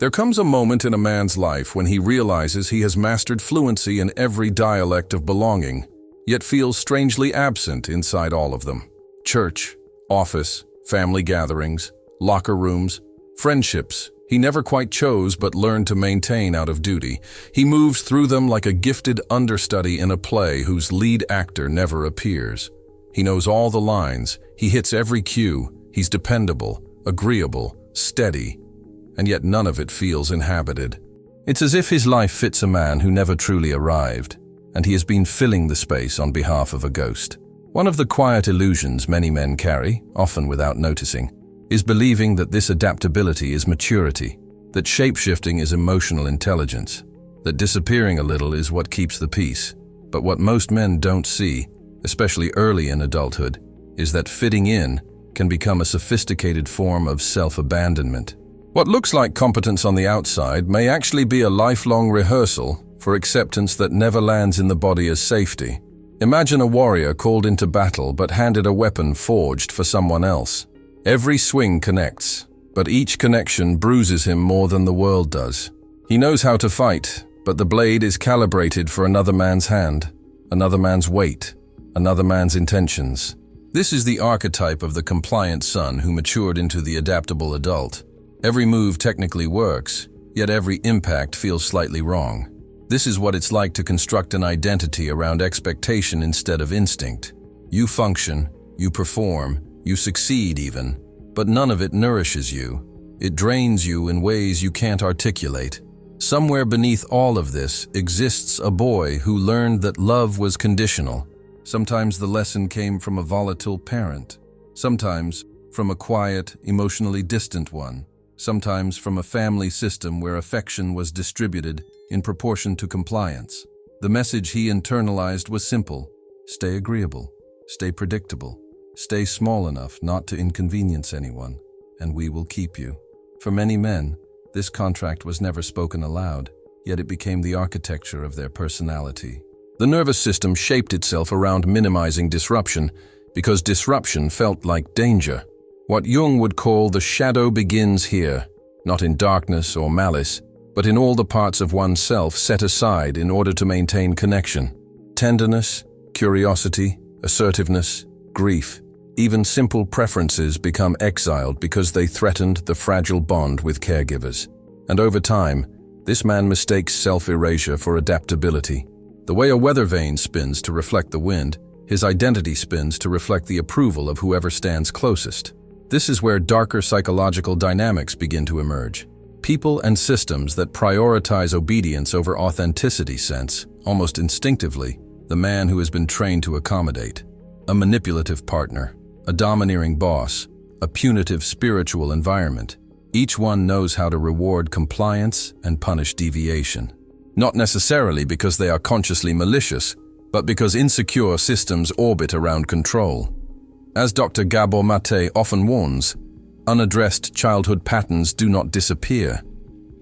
There comes a moment in a man's life when he realizes he has mastered fluency in every dialect of belonging, yet feels strangely absent inside all of them. Church, office, family gatherings, locker rooms, friendships he never quite chose but learned to maintain out of duty. He moves through them like a gifted understudy in a play whose lead actor never appears. He knows all the lines, he hits every cue, he's dependable, agreeable, steady, and yet none of it feels inhabited. It's as if his life fits a man who never truly arrived, and he has been filling the space on behalf of a ghost. One of the quiet illusions many men carry, often without noticing, is believing that this adaptability is maturity, that shape-shifting is emotional intelligence, that disappearing a little is what keeps the peace. But what most men don't see, especially early in adulthood, is that fitting in can become a sophisticated form of self-abandonment. What looks like competence on the outside may actually be a lifelong rehearsal for acceptance that never lands in the body as safety. Imagine a warrior called into battle but handed a weapon forged for someone else. Every swing connects, but each connection bruises him more than the world does. He knows how to fight, but the blade is calibrated for another man's hand, another man's weight, another man's intentions. This is the archetype of the compliant son who matured into the adaptable adult. Every move technically works, yet every impact feels slightly wrong. This is what it's like to construct an identity around expectation instead of instinct. You function, you perform, you succeed even, but none of it nourishes you. It drains you in ways you can't articulate. Somewhere beneath all of this exists a boy who learned that love was conditional. Sometimes the lesson came from a volatile parent, sometimes from a quiet, emotionally distant one, sometimes from a family system where affection was distributed in proportion to compliance. The message he internalized was simple: stay agreeable, stay predictable, stay small enough not to inconvenience anyone, and we will keep you. For many men, this contract was never spoken aloud, yet it became the architecture of their personality. The nervous system shaped itself around minimizing disruption because disruption felt like danger. What Jung would call the shadow begins here, not in darkness or malice, but in all the parts of oneself set aside in order to maintain connection. Tenderness, curiosity, assertiveness, grief. Even simple preferences become exiled because they threatened the fragile bond with caregivers. And over time, this man mistakes self-erasure for adaptability. The way a weather vane spins to reflect the wind, his identity spins to reflect the approval of whoever stands closest. This is where darker psychological dynamics begin to emerge. People and systems that prioritize obedience over authenticity sense, almost instinctively, the man who has been trained to accommodate. A manipulative partner, a domineering boss, a punitive spiritual environment. Each one knows how to reward compliance and punish deviation. Not necessarily because they are consciously malicious, but because insecure systems orbit around control. As Dr. Gabor Mate often warns, unaddressed childhood patterns do not disappear.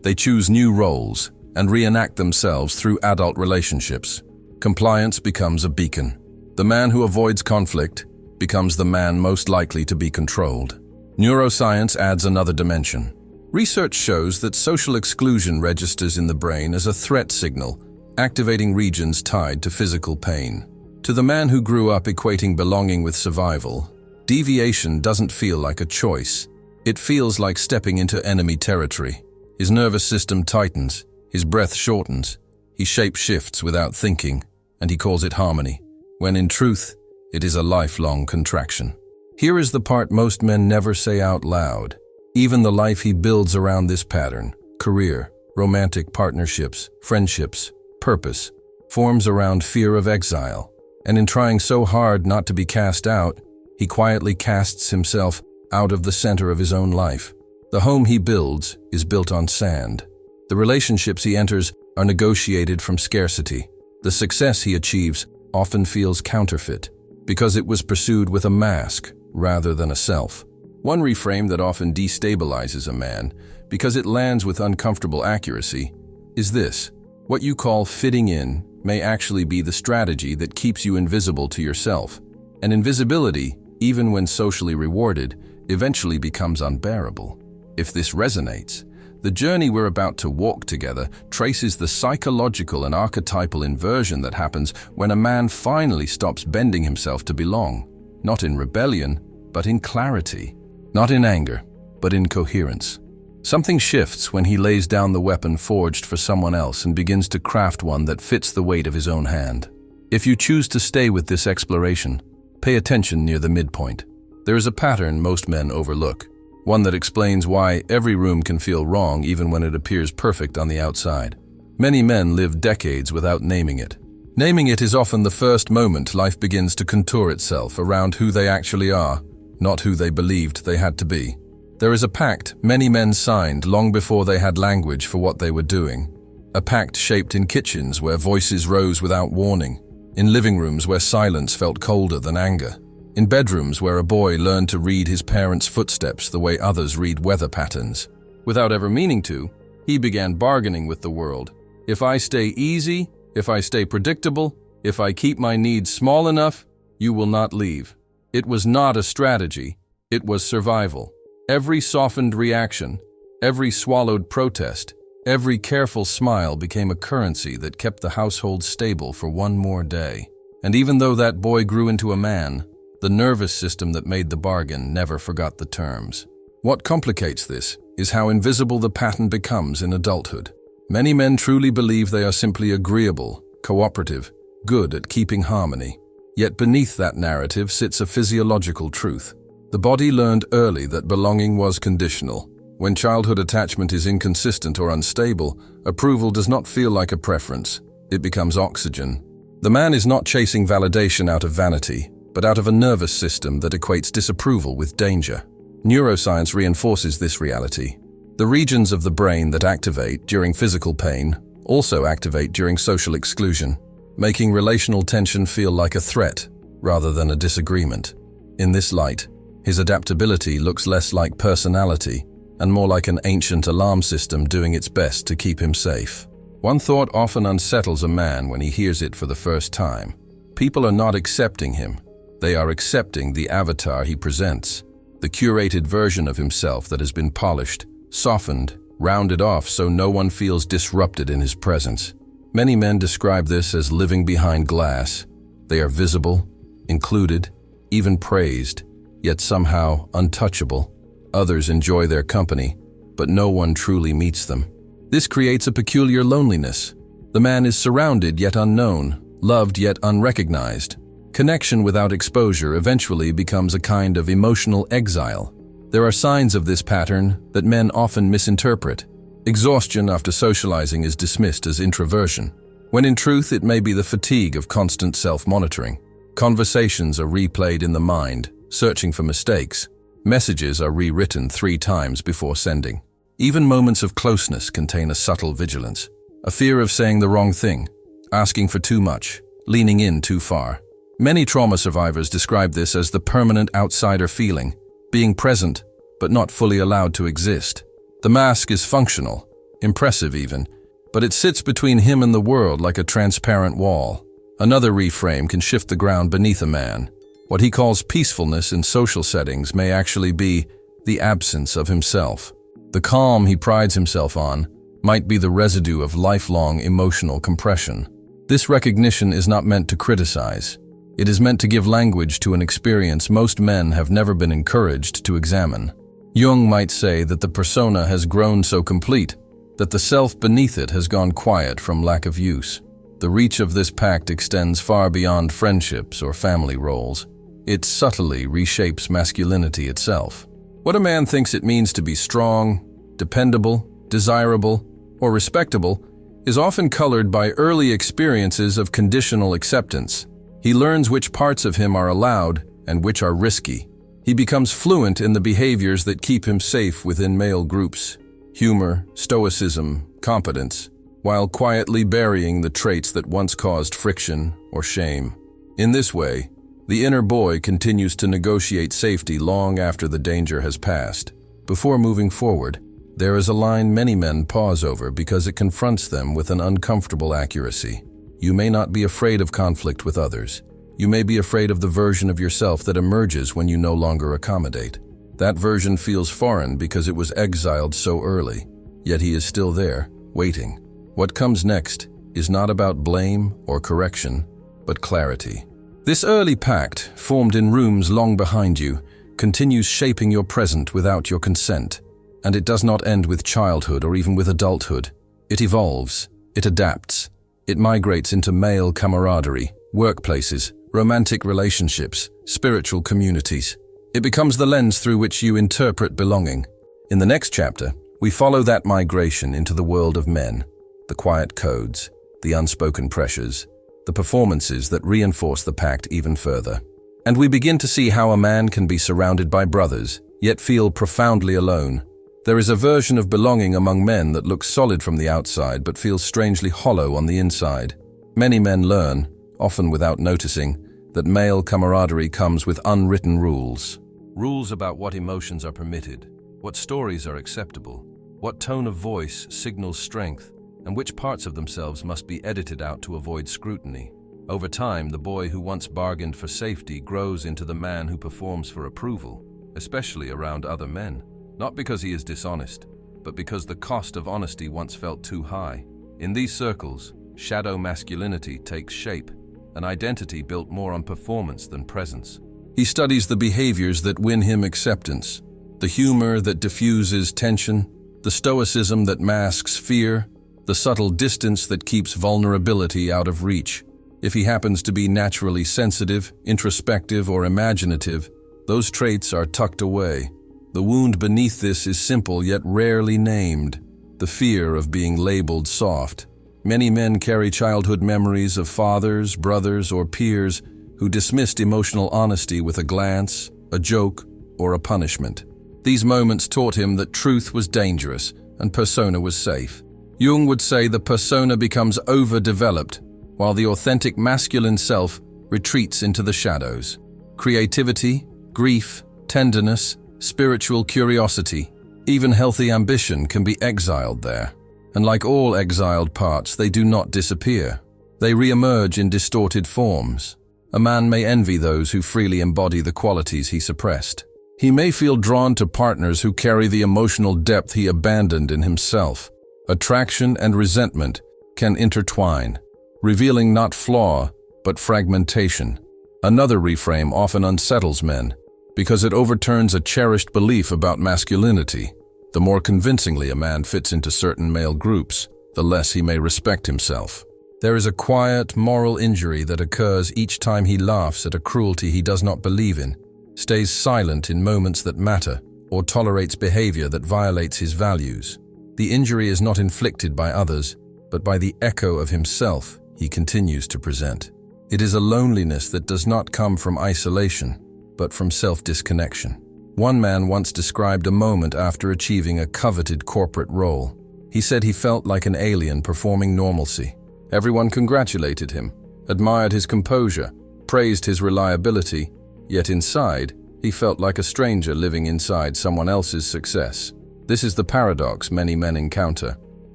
They choose new roles and reenact themselves through adult relationships. Compliance becomes a beacon. The man who avoids conflict becomes the man most likely to be controlled. Neuroscience adds another dimension. Research shows that social exclusion registers in the brain as a threat signal, activating regions tied to physical pain. To the man who grew up equating belonging with survival, deviation doesn't feel like a choice. It feels like stepping into enemy territory. His nervous system tightens, his breath shortens, he shape-shifts without thinking, and he calls it harmony, when in truth, it is a lifelong contraction. Here is the part most men never say out loud. Even the life he builds around this pattern, career, romantic partnerships, friendships, purpose, forms around fear of exile. And in trying so hard not to be cast out, he quietly casts himself out of the center of his own life. The home he builds is built on sand. The relationships he enters are negotiated from scarcity. The success he achieves often feels counterfeit, because it was pursued with a mask rather than a self. One reframe that often destabilizes a man, because it lands with uncomfortable accuracy, is this: what you call fitting in may actually be the strategy that keeps you invisible to yourself. And invisibility, even when socially rewarded, eventually becomes unbearable. If this resonates, the journey we're about to walk together traces the psychological and archetypal inversion that happens when a man finally stops bending himself to belong, not in rebellion, but in clarity, not in anger, but in coherence. Something shifts when he lays down the weapon forged for someone else and begins to craft one that fits the weight of his own hand. If you choose to stay with this exploration, pay attention near the midpoint. There is a pattern most men overlook, one that explains why every room can feel wrong even when it appears perfect on the outside. Many men live decades without naming it. Naming it is often the first moment life begins to contour itself around who they actually are, not who they believed they had to be. There is a pact many men signed long before they had language for what they were doing. A pact shaped in kitchens where voices rose without warning, in living rooms where silence felt colder than anger, in bedrooms where a boy learned to read his parents' footsteps the way others read weather patterns. Without ever meaning to, he began bargaining with the world. If I stay easy, if I stay predictable, if I keep my needs small enough, you will not leave. It was not a strategy, it was survival. Every softened reaction, every swallowed protest, every careful smile became a currency that kept the household stable for one more day. And even though that boy grew into a man, the nervous system that made the bargain never forgot the terms. What complicates this is how invisible the pattern becomes in adulthood. Many men truly believe they are simply agreeable, cooperative, good at keeping harmony. Yet beneath that narrative sits a physiological truth. The body learned early that belonging was conditional. When childhood attachment is inconsistent or unstable, approval does not feel like a preference. It becomes oxygen. The man is not chasing validation out of vanity, but out of a nervous system that equates disapproval with danger. Neuroscience reinforces this reality. The regions of the brain that activate during physical pain also activate during social exclusion, making relational tension feel like a threat rather than a disagreement. In this light, his adaptability looks less like personality and more like an ancient alarm system doing its best to keep him safe. One thought often unsettles a man when he hears it for the first time. People are not accepting him. They are accepting the avatar he presents, the curated version of himself that has been polished, softened, rounded off so no one feels disrupted in his presence. Many men describe this as living behind glass. They are visible, included, even praised, yet somehow untouchable. Others enjoy their company, but no one truly meets them. This creates a peculiar loneliness. The man is surrounded yet unknown, loved yet unrecognized. Connection without exposure eventually becomes a kind of emotional exile. There are signs of this pattern that men often misinterpret. Exhaustion after socializing is dismissed as introversion, when in truth it may be the fatigue of constant self-monitoring. Conversations are replayed in the mind, searching for mistakes. Messages are rewritten 3 times before sending. Even moments of closeness contain a subtle vigilance, a fear of saying the wrong thing, asking for too much, leaning in too far. Many trauma survivors describe this as the permanent outsider feeling, being present, but not fully allowed to exist. The mask is functional, impressive even, but it sits between him and the world like a transparent wall. Another reframe can shift the ground beneath a man. What he calls peacefulness in social settings may actually be the absence of himself. The calm he prides himself on might be the residue of lifelong emotional compression. This recognition is not meant to criticize. It is meant to give language to an experience most men have never been encouraged to examine. Jung might say that the persona has grown so complete that the self beneath it has gone quiet from lack of use. The reach of this pact extends far beyond friendships or family roles. It subtly reshapes masculinity itself. What a man thinks it means to be strong, dependable, desirable, or respectable is often colored by early experiences of conditional acceptance. He learns which parts of him are allowed and which are risky. He becomes fluent in the behaviors that keep him safe within male groups: humor, stoicism, competence, while quietly burying the traits that once caused friction or shame. In this way, the inner boy continues to negotiate safety long after the danger has passed. Before moving forward, there is a line many men pause over because it confronts them with an uncomfortable accuracy. You may not be afraid of conflict with others. You may be afraid of the version of yourself that emerges when you no longer accommodate. That version feels foreign because it was exiled so early. yet he is still there, waiting. What comes next is not about blame or correction, but clarity. This early pact, formed in rooms long behind you, continues shaping your present without your consent. And it does not end with childhood or even with adulthood. It evolves, it adapts, it migrates into male camaraderie, workplaces, romantic relationships, spiritual communities. It becomes the lens through which you interpret belonging. In the next chapter, we follow that migration into the world of men, the quiet codes, the unspoken pressures, the performances that reinforce the pact even further. And we begin to see how a man can be surrounded by brothers, yet feel profoundly alone. There is a version of belonging among men that looks solid from the outside but feels strangely hollow on the inside. Many men learn, often without noticing, that male camaraderie comes with unwritten rules. Rules about what emotions are permitted, what stories are acceptable, what tone of voice signals strength, and which parts of themselves must be edited out to avoid scrutiny. Over time, the boy who once bargained for safety grows into the man who performs for approval, especially around other men. Not because he is dishonest, but because the cost of honesty once felt too high. In these circles, shadow masculinity takes shape, an identity built more on performance than presence. He studies the behaviors that win him acceptance, the humor that diffuses tension, the stoicism that masks fear, the subtle distance that keeps vulnerability out of reach. If he happens to be naturally sensitive, introspective, or imaginative, those traits are tucked away. The wound beneath this is simple yet rarely named, the fear of being labeled soft. Many men carry childhood memories of fathers, brothers, or peers who dismissed emotional honesty with a glance, a joke, or a punishment. These moments taught him that truth was dangerous and persona was safe. Jung would say the persona becomes overdeveloped, while the authentic masculine self retreats into the shadows. Creativity, grief, tenderness, spiritual curiosity, even healthy ambition can be exiled there. And like all exiled parts, they do not disappear. They re-emerge in distorted forms. A man may envy those who freely embody the qualities he suppressed. He may feel drawn to partners who carry the emotional depth he abandoned in himself. Attraction and resentment can intertwine, revealing not flaw, but fragmentation. Another reframe often unsettles men, because it overturns a cherished belief about masculinity. The more convincingly a man fits into certain male groups, the less he may respect himself. There is a quiet, moral injury that occurs each time he laughs at a cruelty he does not believe in, stays silent in moments that matter, or tolerates behavior that violates his values. The injury is not inflicted by others, but by the echo of himself he continues to present. It is a loneliness that does not come from isolation, but from self-disconnection. One man once described a moment after achieving a coveted corporate role. He said he felt like an alien performing normalcy. Everyone congratulated him, admired his composure, praised his reliability, yet inside, he felt like a stranger living inside someone else's success. This is the paradox many men encounter.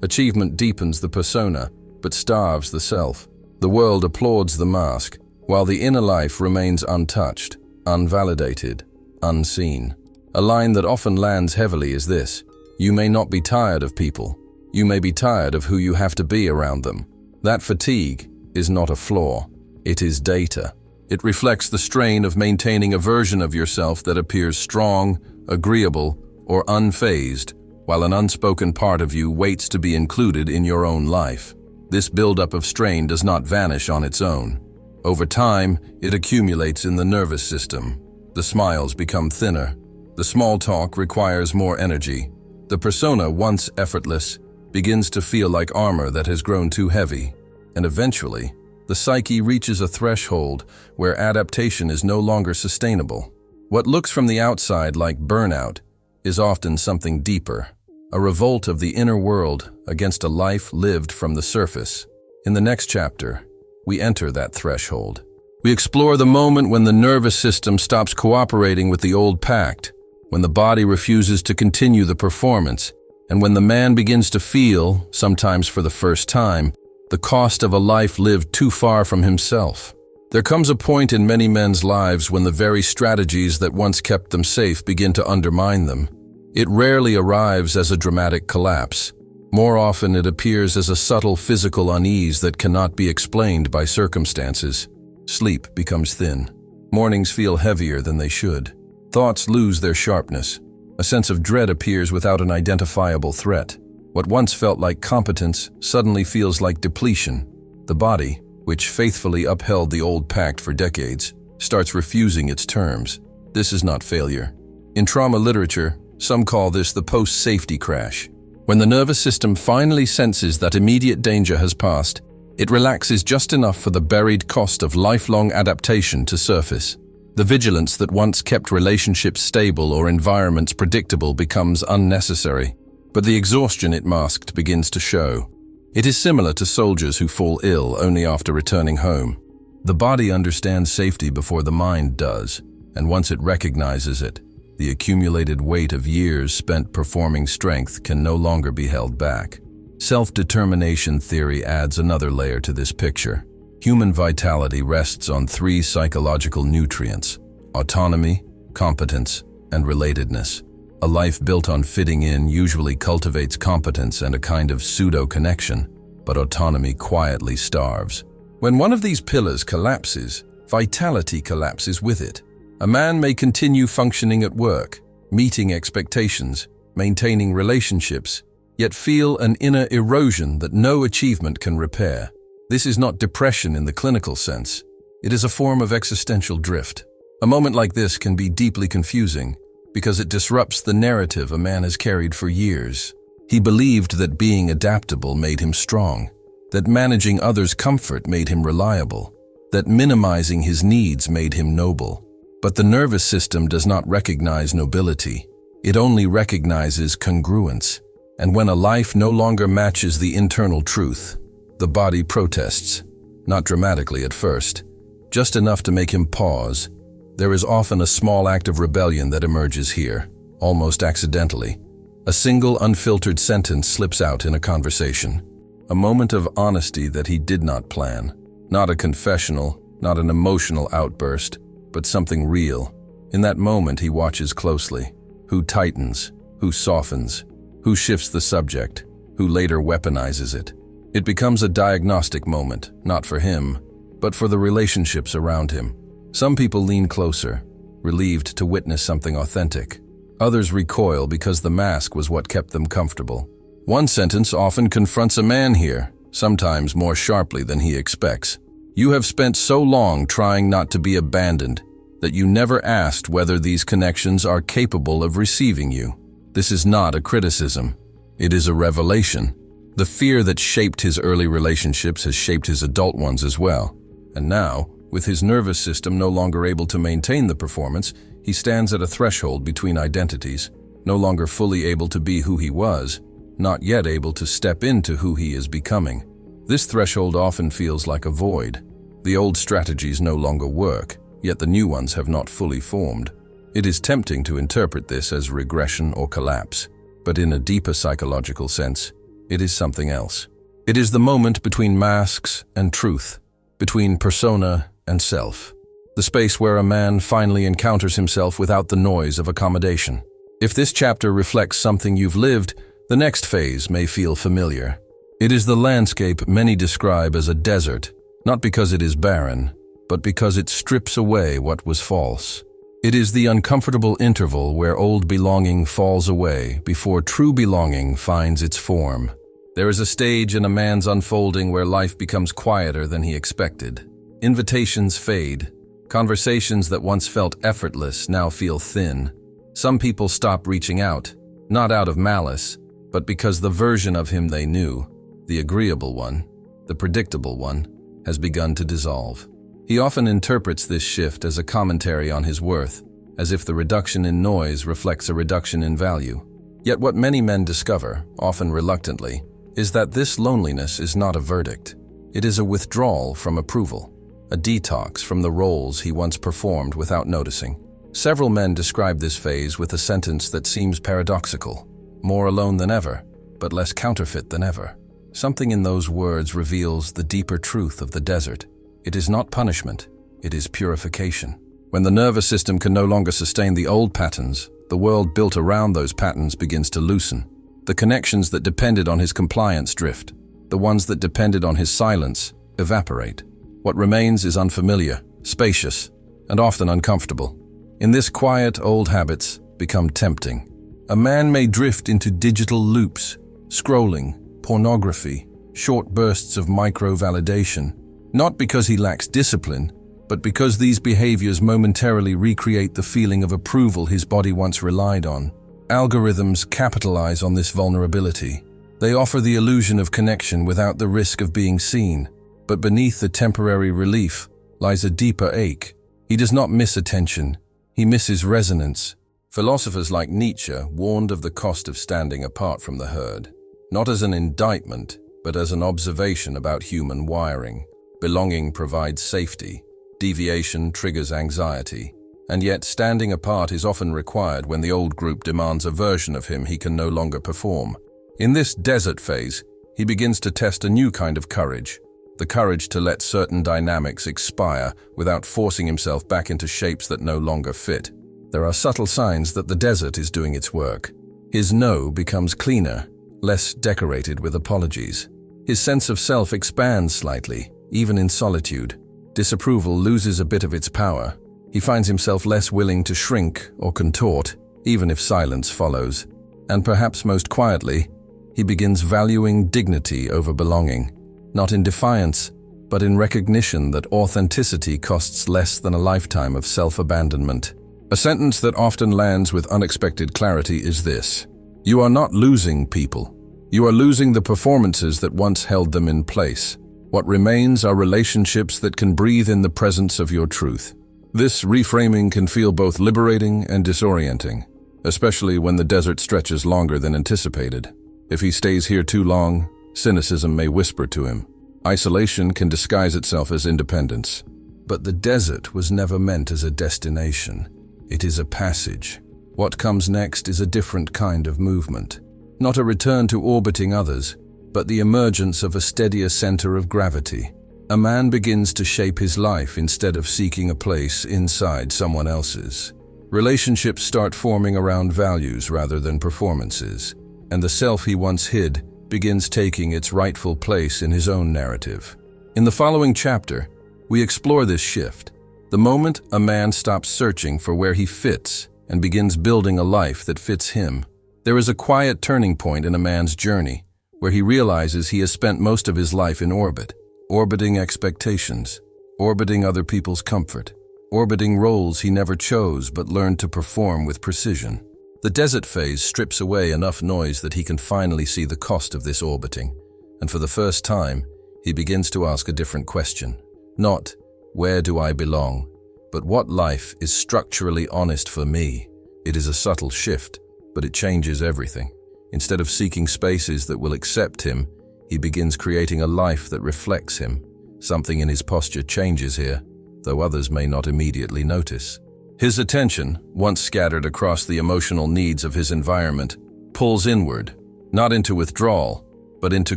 Achievement deepens the persona, but starves the self. The world applauds the mask, while the inner life remains untouched, unvalidated, unseen. A line that often lands heavily is this: you may not be tired of people, you may be tired of who you have to be around them. That fatigue is not a flaw, it is data. It reflects the strain of maintaining a version of yourself that appears strong, agreeable, or unfazed, while an unspoken part of you waits to be included in your own life. This buildup of strain does not vanish on its own. Over time, it accumulates in the nervous system. The smiles become thinner. The small talk requires more energy. The persona, once effortless, begins to feel like armor that has grown too heavy. And eventually, the psyche reaches a threshold where adaptation is no longer sustainable. What looks from the outside like burnout is often something deeper, a revolt of the inner world against a life lived from the surface. In the next chapter, we enter that threshold. We explore the moment when the nervous system stops cooperating with the old pact, when the body refuses to continue the performance, and when the man begins to feel, sometimes for the first time, the cost of a life lived too far from himself. There comes a point in many men's lives when the very strategies that once kept them safe begin to undermine them. It rarely arrives as a dramatic collapse. More often, it appears as a subtle physical unease that cannot be explained by circumstances. Sleep becomes thin. Mornings feel heavier than they should. Thoughts lose their sharpness. A sense of dread appears without an identifiable threat. What once felt like competence suddenly feels like depletion. The body, which faithfully upheld the old pact for decades, starts refusing its terms. This is not failure. In trauma literature, some call this the post-safety crash. When the nervous system finally senses that immediate danger has passed, it relaxes just enough for the buried cost of lifelong adaptation to surface. The vigilance that once kept relationships stable or environments predictable becomes unnecessary, but the exhaustion it masked begins to show. It is similar to soldiers who fall ill only after returning home. The body understands safety before the mind does, and once it recognizes it, the accumulated weight of years spent performing strength can no longer be held back. Self-determination theory adds another layer to this picture. Human vitality rests on three psychological nutrients: autonomy, competence, and relatedness. A life built on fitting in usually cultivates competence and a kind of pseudo-connection, but autonomy quietly starves. When one of these pillars collapses, vitality collapses with it. A man may continue functioning at work, meeting expectations, maintaining relationships, yet feel an inner erosion that no achievement can repair. This is not depression in the clinical sense. It is a form of existential drift. A moment like this can be deeply confusing because it disrupts the narrative a man has carried for years. He believed that being adaptable made him strong, that managing others' comfort made him reliable, that minimizing his needs made him noble. But the nervous system does not recognize nobility. It only recognizes congruence. And when a life no longer matches the internal truth, the body protests, not dramatically at first, just enough to make him pause. There is often a small act of rebellion that emerges here, almost accidentally. A single unfiltered sentence slips out in a conversation. A moment of honesty that he did not plan. Not a confessional, not an emotional outburst, but something real. In that moment he watches closely. Who tightens, who softens, who shifts the subject, who later weaponizes it. It becomes a diagnostic moment, not for him, but for the relationships around him. Some people lean closer, relieved to witness something authentic. Others recoil because the mask was what kept them comfortable. One sentence often confronts a man here, sometimes more sharply than he expects. You have spent so long trying not to be abandoned that you never asked whether these connections are capable of receiving you. This is not a criticism. It is a revelation. The fear that shaped his early relationships has shaped his adult ones as well. And now, with his nervous system no longer able to maintain the performance, he stands at a threshold between identities, no longer fully able to be who he was, not yet able to step into who he is becoming. This threshold often feels like a void. The old strategies no longer work, yet the new ones have not fully formed. It is tempting to interpret this as regression or collapse, but in a deeper psychological sense, it is something else. It is the moment between masks and truth, between persona and self, the space where a man finally encounters himself without the noise of accommodation. If this chapter reflects something you've lived, the next phase may feel familiar. It is the landscape many describe as a desert, not because it is barren, but because it strips away what was false. It is the uncomfortable interval where old belonging falls away before true belonging finds its form. There is a stage in a man's unfolding where life becomes quieter than he expected. Invitations fade. Conversations that once felt effortless now feel thin. Some people stop reaching out, not out of malice, but because the version of him they knew, the agreeable one, the predictable one, has begun to dissolve. He often interprets this shift as a commentary on his worth, as if the reduction in noise reflects a reduction in value. Yet what many men discover, often reluctantly, is that this loneliness is not a verdict. It is a withdrawal from approval, a detox from the roles he once performed without noticing. Several men describe this phase with a sentence that seems paradoxical: more alone than ever, but less counterfeit than ever. Something in those words reveals the deeper truth of the desert. It is not punishment, it is purification. When the nervous system can no longer sustain the old patterns, the world built around those patterns begins to loosen. The connections that depended on his compliance drift. The ones that depended on his silence evaporate. What remains is unfamiliar, spacious, and often uncomfortable. In this quiet, old habits become tempting. A man may drift into digital loops, scrolling, pornography, short bursts of micro-validation, not because he lacks discipline, but because these behaviors momentarily recreate the feeling of approval his body once relied on. Algorithms capitalize on this vulnerability. They offer the illusion of connection without the risk of being seen, but beneath the temporary relief lies a deeper ache. He does not miss attention, he misses resonance. Philosophers like Nietzsche warned of the cost of standing apart from the herd, not as an indictment, but as an observation about human wiring. Belonging provides safety, deviation triggers anxiety, and yet standing apart is often required when the old group demands a version of him he can no longer perform. In this desert phase, he begins to test a new kind of courage, the courage to let certain dynamics expire without forcing himself back into shapes that no longer fit. There are subtle signs that the desert is doing its work. His no becomes cleaner, less decorated with apologies. His sense of self expands slightly, even in solitude. Disapproval loses a bit of its power. He finds himself less willing to shrink or contort, even if silence follows. And perhaps most quietly, he begins valuing dignity over belonging, not in defiance, but in recognition that authenticity costs less than a lifetime of self-abandonment. A sentence that often lands with unexpected clarity is this: you are not losing people. You are losing the performances that once held them in place. What remains are relationships that can breathe in the presence of your truth. This reframing can feel both liberating and disorienting, especially when the desert stretches longer than anticipated. If he stays here too long, cynicism may whisper to him. Isolation can disguise itself as independence. But the desert was never meant as a destination. It is a passage. What comes next is a different kind of movement. Not a return to orbiting others, but the emergence of a steadier center of gravity. A man begins to shape his life instead of seeking a place inside someone else's. Relationships start forming around values rather than performances, and the self he once hid begins taking its rightful place in his own narrative. In the following chapter, we explore this shift, the moment a man stops searching for where he fits and begins building a life that fits him. There is a quiet turning point in a man's journey, where he realizes he has spent most of his life in orbit, orbiting expectations, orbiting other people's comfort, orbiting roles he never chose but learned to perform with precision. The desert phase strips away enough noise that he can finally see the cost of this orbiting, and for the first time, he begins to ask a different question. Not, where do I belong, but what life is structurally honest for me? It is a subtle shift, but it changes everything. Instead of seeking spaces that will accept him, he begins creating a life that reflects him. Something in his posture changes here, though others may not immediately notice. His attention, once scattered across the emotional needs of his environment, pulls inward, not into withdrawal, but into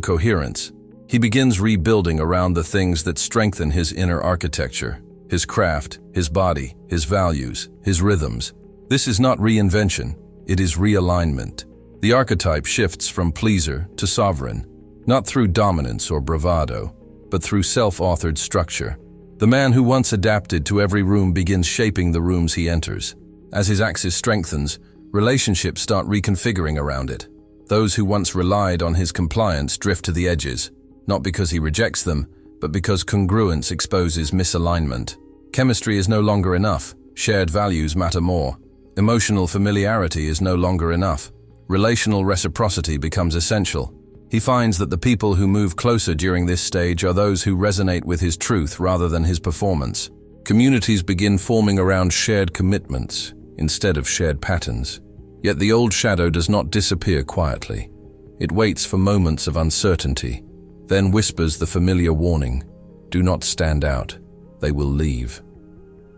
coherence. He begins rebuilding around the things that strengthen his inner architecture, his craft, his body, his values, his rhythms. This is not reinvention, it is realignment. The archetype shifts from pleaser to sovereign, not through dominance or bravado, but through self-authored structure. The man who once adapted to every room begins shaping the rooms he enters. As his axis strengthens, relationships start reconfiguring around it. Those who once relied on his compliance drift to the edges, not because he rejects them, but because congruence exposes misalignment. Chemistry is no longer enough. Shared values matter more. Emotional familiarity is no longer enough. Relational reciprocity becomes essential. He finds that the people who move closer during this stage are those who resonate with his truth rather than his performance. Communities begin forming around shared commitments instead of shared patterns. Yet the old shadow does not disappear quietly. It waits for moments of uncertainty, then whispers the familiar warning: do not stand out, they will leave.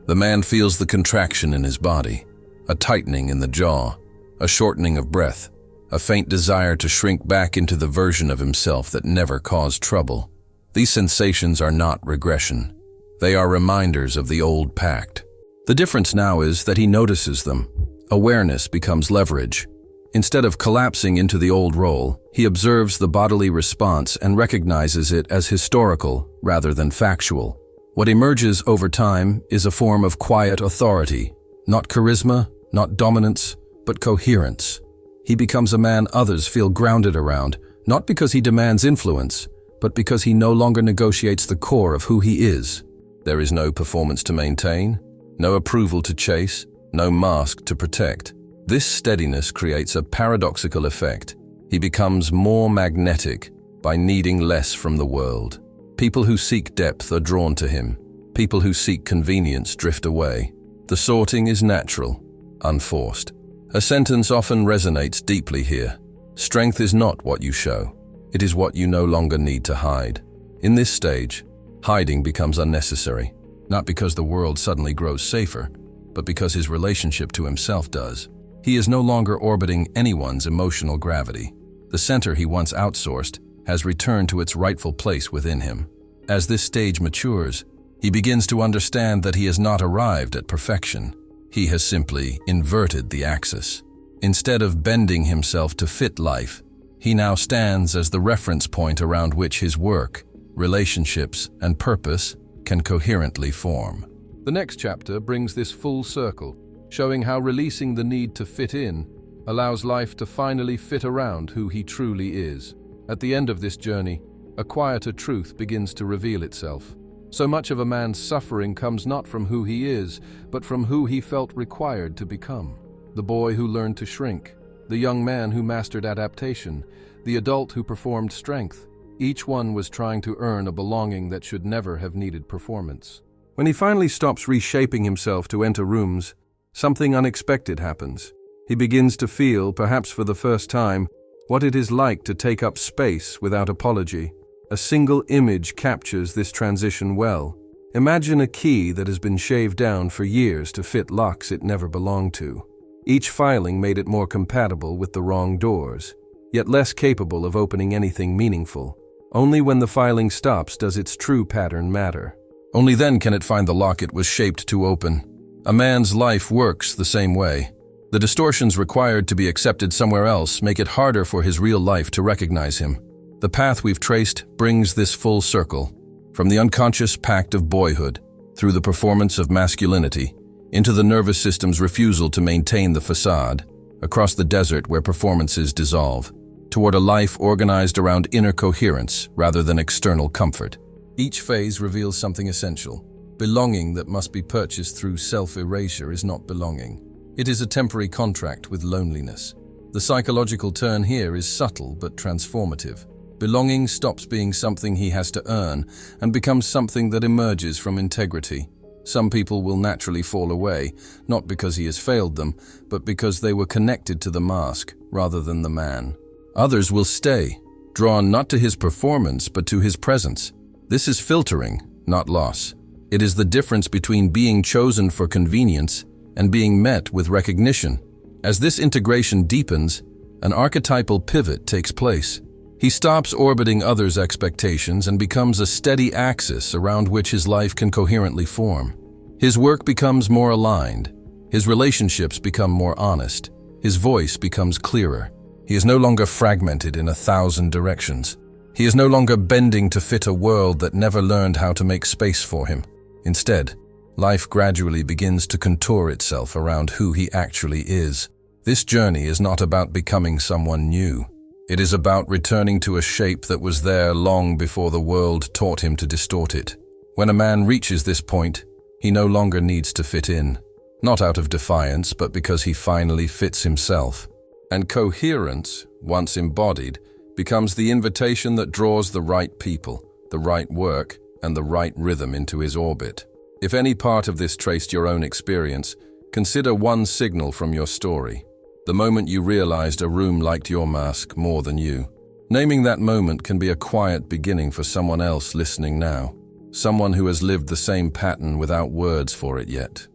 The man feels the contraction in his body, a tightening in the jaw, a shortening of breath, a faint desire to shrink back into the version of himself that never caused trouble. These sensations are not regression. They are reminders of the old pact. The difference now is that he notices them. Awareness becomes leverage. Instead of collapsing into the old role, he observes the bodily response and recognizes it as historical rather than factual. What emerges over time is a form of quiet authority, not charisma, not dominance, but coherence. He becomes a man others feel grounded around, not because he demands influence, but because he no longer negotiates the core of who he is. There is no performance to maintain, no approval to chase, no mask to protect. This steadiness creates a paradoxical effect. He becomes more magnetic by needing less from the world. People who seek depth are drawn to him. People who seek convenience drift away. The sorting is natural, unforced. A sentence often resonates deeply here. Strength is not what you show. It is what you no longer need to hide. In this stage, hiding becomes unnecessary, not because the world suddenly grows safer, but because his relationship to himself does. He is no longer orbiting anyone's emotional gravity. The center he once outsourced has returned to its rightful place within him. As this stage matures, he begins to understand that he has not arrived at perfection. He has simply inverted the axis. Instead of bending himself to fit life, he now stands as the reference point around which his work, relationships, and purpose can coherently form. The next chapter brings this full circle, showing how releasing the need to fit in allows life to finally fit around who he truly is. At the end of this journey, a quieter truth begins to reveal itself. So much of a man's suffering comes not from who he is, but from who he felt required to become. The boy who learned to shrink, the young man who mastered adaptation, the adult who performed strength. Each one was trying to earn a belonging that should never have needed performance. When he finally stops reshaping himself to enter rooms, something unexpected happens. He begins to feel, perhaps for the first time, what it is like to take up space without apology. A single image captures this transition well. Imagine a key that has been shaved down for years to fit locks it never belonged to. Each filing made it more compatible with the wrong doors, yet less capable of opening anything meaningful. Only when the filing stops does its true pattern matter. Only then can it find the lock it was shaped to open. A man's life works the same way. The distortions required to be accepted somewhere else make it harder for his real life to recognize him. The path we've traced brings this full circle, from the unconscious pact of boyhood, through the performance of masculinity, into the nervous system's refusal to maintain the facade, across the desert where performances dissolve, toward a life organized around inner coherence rather than external comfort. Each phase reveals something essential. Belonging that must be purchased through self-erasure is not belonging. It is a temporary contract with loneliness. The psychological turn here is subtle but transformative. Belonging stops being something he has to earn and becomes something that emerges from integrity. Some people will naturally fall away, not because he has failed them, but because they were connected to the mask rather than the man. Others will stay, drawn not to his performance but to his presence. This is filtering, not loss. It is the difference between being chosen for convenience and being met with recognition. As this integration deepens, an archetypal pivot takes place. He stops orbiting others' expectations and becomes a steady axis around which his life can coherently form. His work becomes more aligned. His relationships become more honest. His voice becomes clearer. He is no longer fragmented in 1,000 directions. He is no longer bending to fit a world that never learned how to make space for him. Instead, life gradually begins to contour itself around who he actually is. This journey is not about becoming someone new. It is about returning to a shape that was there long before the world taught him to distort it. When a man reaches this point, he no longer needs to fit in, not out of defiance, but because he finally fits himself. And coherence, once embodied, becomes the invitation that draws the right people, the right work, and the right rhythm into his orbit. If any part of this traced your own experience, consider one signal from your story. The moment you realized a room liked your mask more than you. Naming that moment can be a quiet beginning for someone else listening now. Someone who has lived the same pattern without words for it yet.